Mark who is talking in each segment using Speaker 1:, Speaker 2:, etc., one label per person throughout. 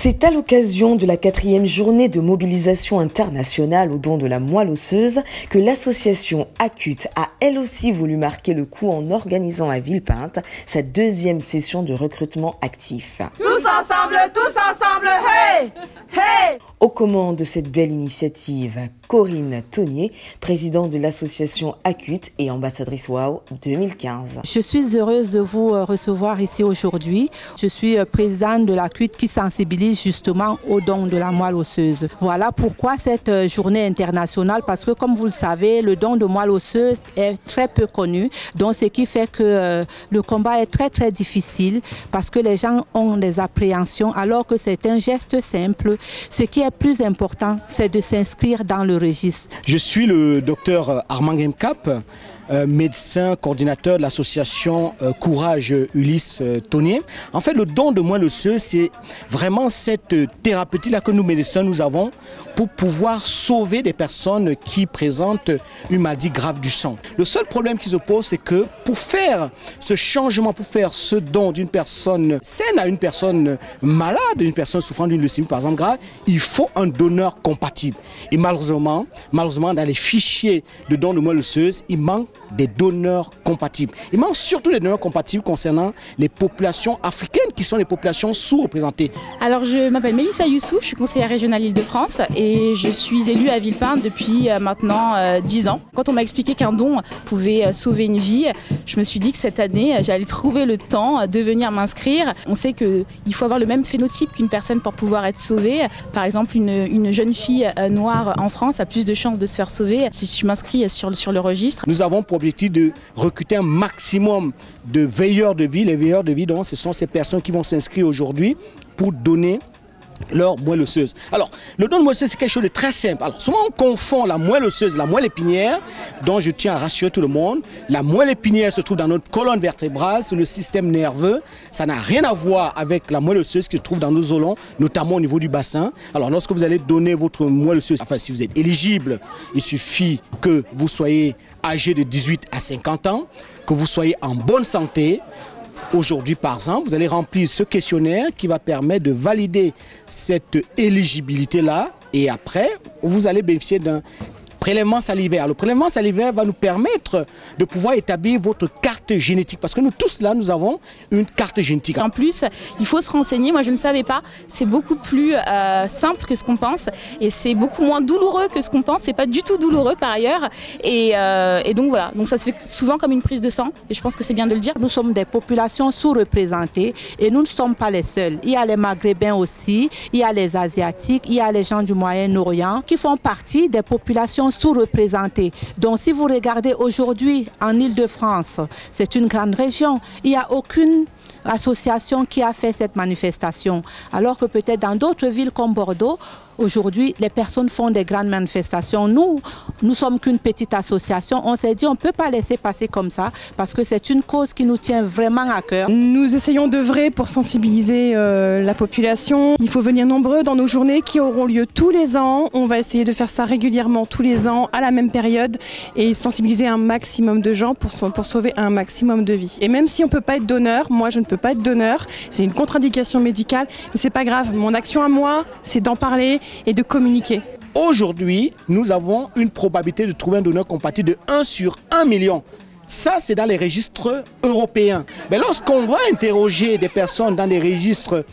Speaker 1: C'est à l'occasion de la 4e journée de mobilisation internationale au don de la moelle osseuse que l'association Acute a elle aussi voulu marquer le coup en organisant à Villepinte sa 2e session de recrutement actif.
Speaker 2: Tous ensemble, hey! Hey!
Speaker 1: Aux commandes de cette belle initiative, Corinne Tonnier, présidente de l'association Acute et ambassadrice WOW 2015.
Speaker 3: Je suis heureuse de vous recevoir ici aujourd'hui. Je suis présidente de l'Acute qui sensibilise justement au don de la moelle osseuse. Voilà pourquoi cette journée internationale, parce que comme vous le savez, le don de moelle osseuse est très peu connu, donc ce qui fait que le combat est très difficile parce que les gens ont des appréhensions alors que c'est un geste simple. Ce qui est plus important, c'est de s'inscrire dans le registre.
Speaker 4: Je suis le docteur Armand Gemkap, médecin coordinateur de l'association Courage Ulysse Tonnier. En fait, le don de moelle osseuse, c'est vraiment cette thérapeutique-là que nous médecins nous avons pour pouvoir sauver des personnes qui présentent une maladie grave du sang. Le seul problème qui se pose, c'est que pour faire ce changement, pour faire ce don d'une personne saine à une personne malade, une personne souffrant d'une leucémie par exemple grave, il faut un donneur compatible. Et malheureusement, dans les fichiers de don de moelle osseuse, il manque des donneurs compatibles. Il manque surtout des donneurs compatibles concernant les populations africaines qui sont les populations sous-représentées.
Speaker 5: Alors je m'appelle Mélissa Youssouf, je suis conseillère régionale Île-de-France et je suis élue à Villepinte depuis maintenant 10 ans. Quand on m'a expliqué qu'un don pouvait sauver une vie, je me suis dit que cette année j'allais trouver le temps de venir m'inscrire. On sait qu'il faut avoir le même phénotype qu'une personne pour pouvoir être sauvée. Par exemple, une jeune fille noire en France a plus de chances de se faire sauver si je m'inscris sur le registre.
Speaker 4: Nous avons pour objectif de recruter un maximum de veilleurs de vie. Les veilleurs de vie, donc, ce sont ces personnes qui vont s'inscrire aujourd'hui pour donner leur moelle osseuse. Alors, le don de moelle osseuse, c'est quelque chose de très simple. Alors, souvent on confond la moelle osseuse, la moelle épinière, dont je tiens à rassurer tout le monde. La moelle épinière se trouve dans notre colonne vertébrale, c'est le système nerveux. Ça n'a rien à voir avec la moelle osseuse qui se trouve dans nos os, notamment au niveau du bassin. Alors, lorsque vous allez donner votre moelle osseuse, enfin, si vous êtes éligible, il suffit que vous soyez âgé de 18 à 50 ans, que vous soyez en bonne santé. Aujourd'hui, par exemple, vous allez remplir ce questionnaire qui va permettre de valider cette éligibilité-là et après, vous allez bénéficier d'un prélèvement salivaire. Le prélèvement salivaire va nous permettre de pouvoir établir votre carte génétique parce que nous tous là, nous avons une carte génétique.
Speaker 5: En plus, il faut se renseigner. Moi, je ne savais pas. C'est beaucoup plus simple que ce qu'on pense et c'est beaucoup moins douloureux que ce qu'on pense. C'est pas du tout douloureux par ailleurs. Et donc voilà. Donc ça se fait souvent comme une prise de sang et je pense que c'est bien de le dire.
Speaker 3: Nous sommes des populations sous-représentées et nous ne sommes pas les seuls. Il y a les Maghrébins aussi, il y a les Asiatiques, il y a les gens du Moyen-Orient qui font partie des populations sous-représentées. Donc si vous regardez aujourd'hui en Île-de-France, c'est une grande région, il n'y a aucune association qui a fait cette manifestation. Alors que peut-être dans d'autres villes comme Bordeaux, aujourd'hui, les personnes font des grandes manifestations. Nous sommes qu'une petite association. On s'est dit on ne peut pas laisser passer comme ça parce que c'est une cause qui nous tient vraiment à cœur.
Speaker 6: Nous essayons d'œuvrer pour sensibiliser la population. Il faut venir nombreux dans nos journées qui auront lieu tous les ans. On va essayer de faire ça régulièrement tous les ans à la même période et sensibiliser un maximum de gens pour sauver un maximum de vies. Et même si on ne peut pas être donneur, moi je ne peux pas être donneur, c'est une contre-indication médicale, mais c'est pas grave. Mon action à moi, c'est d'en parler et de communiquer.
Speaker 4: Aujourd'hui, nous avons une probabilité de trouver un donneur compatible de 1 sur 1 million. Ça, c'est dans les registres européens. Mais lorsqu'on va interroger des personnes dans des registres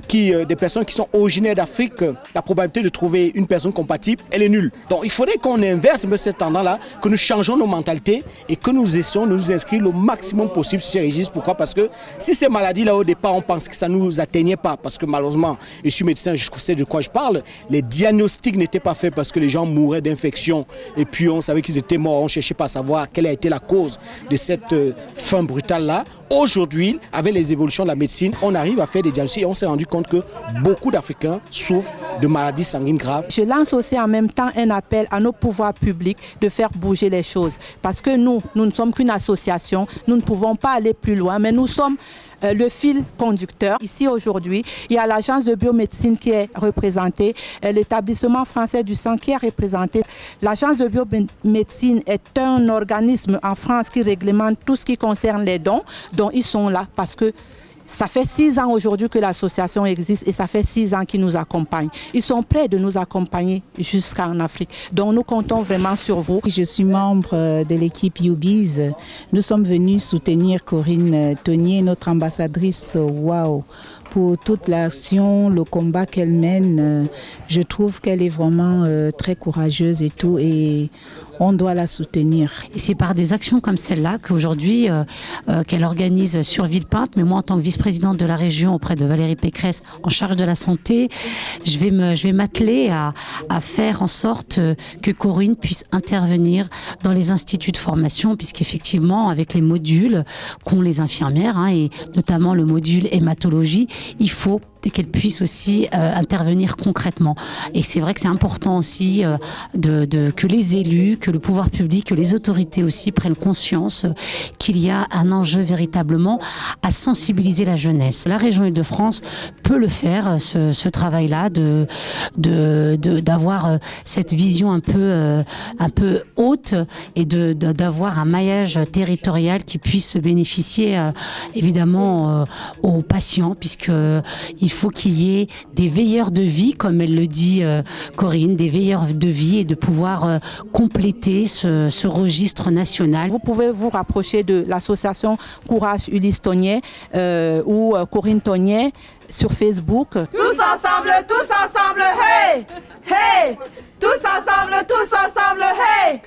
Speaker 4: des personnes qui sont originaires d'Afrique, la probabilité de trouver une personne compatible, elle est nulle. Donc il faudrait qu'on inverse un peu cette tendance-là, que nous changeons nos mentalités et que nous essayons de nous inscrire le maximum possible sur ces registres. Pourquoi? Parce que si ces maladies-là, au départ, on pense que ça ne nous atteignait pas, parce que malheureusement, je suis médecin, je sais de quoi je parle, les diagnostics n'étaient pas faits parce que les gens mouraient d'infection et puis on savait qu'ils étaient morts, on ne cherchait pas à savoir quelle a été la cause de cette fin brutale-là. Aujourd'hui, avec les évolutions de la médecine, on arrive à faire des diagnostics et on s'est rendu compte que beaucoup d'Africains souffrent de maladies sanguines graves.
Speaker 3: Je lance aussi en même temps un appel à nos pouvoirs publics de faire bouger les choses. Parce que nous ne sommes qu'une association, nous ne pouvons pas aller plus loin, mais nous sommes le fil conducteur. Ici aujourd'hui, il y a l'agence de biomédecine qui est représentée, l'établissement français du sang qui est représenté. L'agence de biomédecine est un organisme en France qui réglemente tout ce qui concerne les dons, dont ils sont là parce que Ça fait 6 ans aujourd'hui que l'association existe et ça fait 6 ans qu'ils nous accompagnent. Ils sont prêts de nous accompagner jusqu'en Afrique. Donc nous comptons vraiment sur vous.
Speaker 7: Je suis membre de l'équipe YouBiz. Nous sommes venus soutenir Corinne Tonnier, notre ambassadrice WOW, pour toute l'action, le combat qu'elle mène. Je trouve qu'elle est vraiment très courageuse et tout, et on doit la soutenir.
Speaker 8: Et c'est par des actions comme celle-là qu'aujourd'hui, qu'elle organise sur Villepinte, mais moi en tant que vice-présidente de la région auprès de Valérie Pécresse en charge de la santé, je vais m'atteler à faire en sorte que Corinne puisse intervenir dans les instituts de formation, puisqu'effectivement avec les modules qu'ont les infirmières, et notamment le module hématologie, il faut qu'elle puisse aussi intervenir concrètement. Et c'est vrai que c'est important aussi que les élus, que le pouvoir public, que les autorités aussi prennent conscience qu'il y a un enjeu véritablement à sensibiliser la jeunesse. La région Île-de-France peut le faire, ce travail-là, d'avoir cette vision un peu haute et d'avoir un maillage territorial qui puisse bénéficier évidemment aux patients, puisqu'il faut qu'il y ait des veilleurs de vie, comme elle le dit Corinne, des veilleurs de vie, et de pouvoir compléter ce registre national.
Speaker 3: Vous pouvez vous rapprocher de l'association Courage Ulysse Tonnier ou Corinne Tonnier sur Facebook.
Speaker 2: Tous ensemble, hey! Hey! Tous ensemble, hey!